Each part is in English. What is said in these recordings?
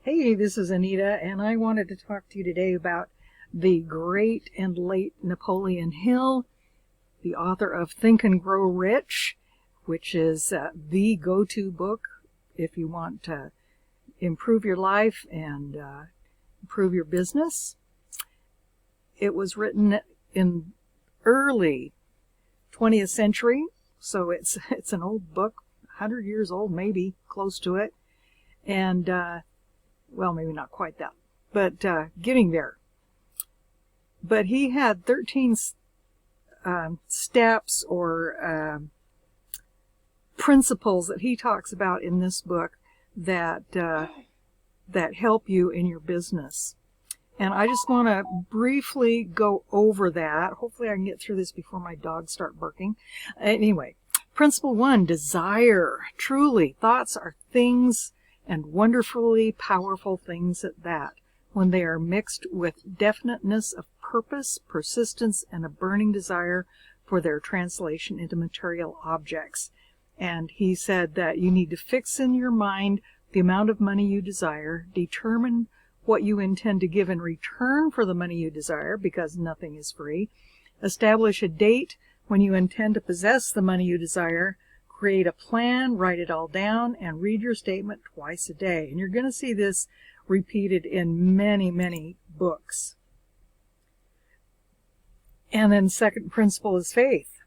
Hey, this is Anita, and I wanted to talk to you today about the great and late Napoleon Hill, the author of Think and Grow Rich, which is the go-to book if you want to improve your life and improve your business. It was written in early 20th century, so it's an old book, 100 years old, maybe, close to it, and well, maybe not quite that, but getting there. But he had 13 steps or principles that he talks about in this book that help you in your business. And I just want to briefly go over that. Hopefully I can get through this before my dogs start barking. Anyway, principle 1, desire. Truly, thoughts are things, and wonderfully powerful things at that, when they are mixed with definiteness of purpose, persistence, and a burning desire for their translation into material objects. And he said that you need to fix in your mind the amount of money you desire, determine what you intend to give in return for the money you desire, because nothing is free, establish a date when you intend to possess the money you desire, create a plan, write it all down, and read your statement twice a day. And you're going to see this repeated in many, many books. And then second principle is faith.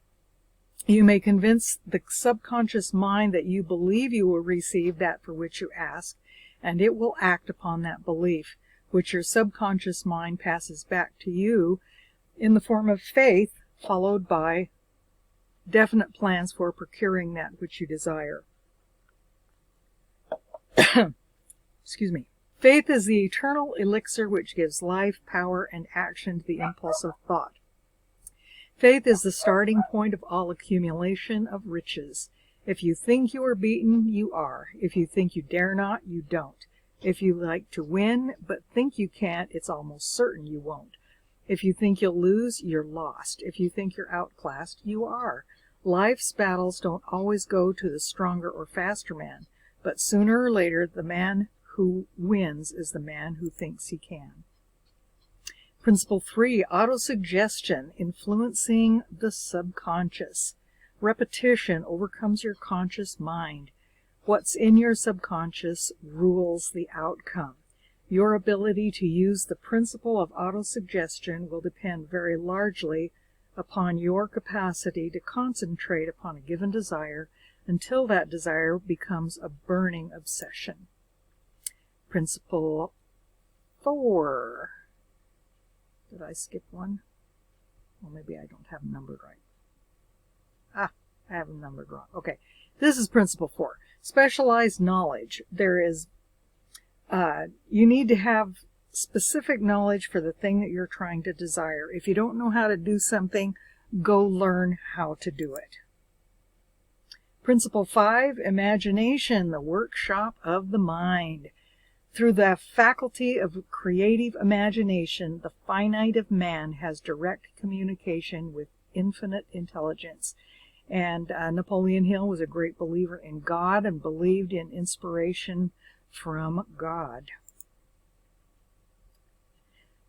You may convince the subconscious mind that you believe you will receive that for which you ask, and it will act upon that belief, which your subconscious mind passes back to you in the form of faith, followed by definite plans for procuring that which you desire. Excuse me. Faith is the eternal elixir which gives life, power, and action to the impulse of thought. Faith is the starting point of all accumulation of riches. If you think you are beaten, you are. If you think you dare not, you don't. If you like to win, but think you can't, it's almost certain you won't. If you think you'll lose, you're lost. If you think you're outclassed, you are. Life's battles don't always go to the stronger or faster man, but sooner or later the man who wins is the man who thinks he can. Principle 3, autosuggestion, influencing the subconscious. Repetition overcomes your conscious mind. What's in your subconscious rules the outcome. Your ability to use the principle of autosuggestion will depend very largely upon your capacity to concentrate upon a given desire until that desire becomes a burning obsession. Principle 4. Did I skip one? Well, maybe I don't have them numbered right. I have them numbered wrong. Okay, this is principle 4. Specialized knowledge. You need to have specific knowledge for the thing that you're trying to desire. If you don't know how to do something, go learn how to do it. Principle 5, imagination, the workshop of the mind. Through the faculty of creative imagination, the finite of man has direct communication with infinite intelligence. And Napoleon Hill was a great believer in God and believed in inspiration from God.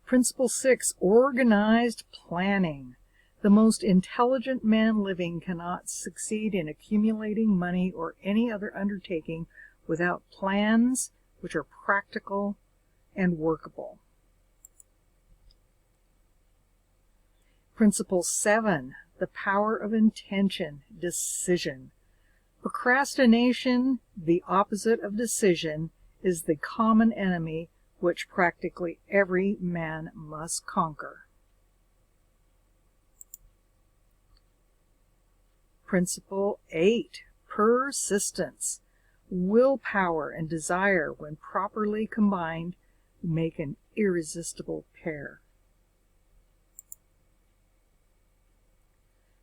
Principle 6, organized planning. The most intelligent man living cannot succeed in accumulating money or any other undertaking without plans which are practical and workable. Principle 7, the power of intention, decision. Procrastination, the opposite of decision, is the common enemy which practically every man must conquer. Principle 8, persistence. Willpower and desire, when properly combined, make an irresistible pair.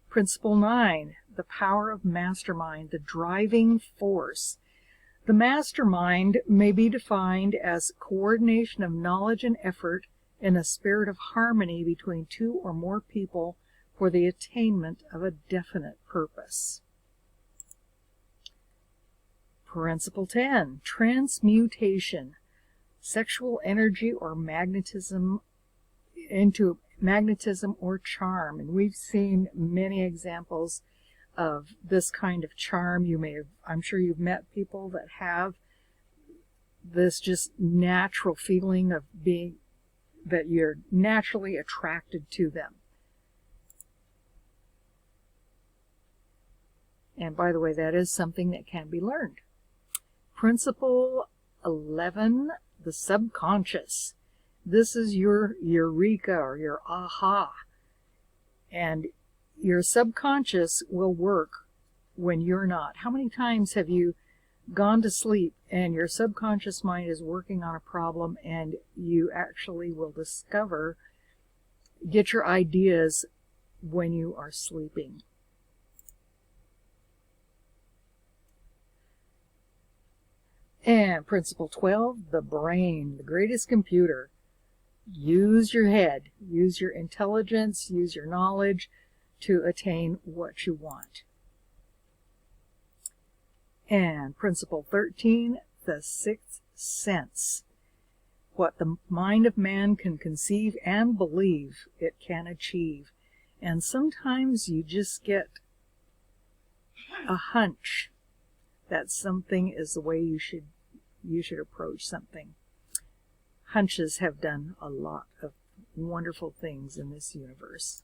Principle 9, the power of mastermind, the driving force. The mastermind may be defined as coordination of knowledge and effort in a spirit of harmony between two or more people for the attainment of a definite purpose. Principle 10, transmutation. sexual energy or magnetism into magnetism or charm. And we've seen many examples of this kind of charm. I'm sure you've met people that have this just natural feeling of being, that you're naturally attracted to them. And by the way, that is something that can be learned. Principle 11, the subconscious. This is your eureka or your aha. And your subconscious will work when you're not. How many times have you gone to sleep and your subconscious mind is working on a problem, and you actually will get your ideas when you are sleeping? And principle 12, the brain, the greatest computer. Use your head, use your intelligence, use your knowledge to attain what you want. And principle 13, the sixth sense. What the mind of man can conceive and believe, it can achieve. And sometimes you just get a hunch that something is the way you should approach something. Hunches have done a lot of wonderful things in this universe.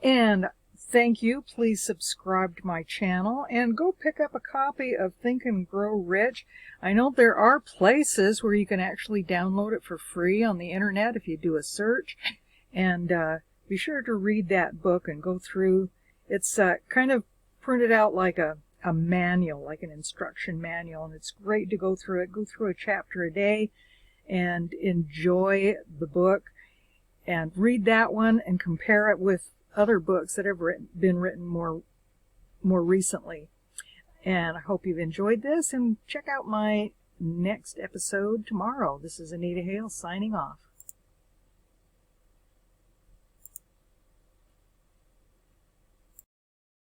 And thank you. Please subscribe to my channel and go pick up a copy of Think and Grow Rich. I know there are places where you can actually download it for free on the internet if you do a search. And be sure to read that book and go through. It's kind of printed out like a manual, like an instruction manual, and it's great to go through it. Go through a chapter a day and enjoy the book, and read that one and compare it with other books that have been written more recently. And I hope you've enjoyed this, and check out my next episode tomorrow. This is Anita Hale signing off.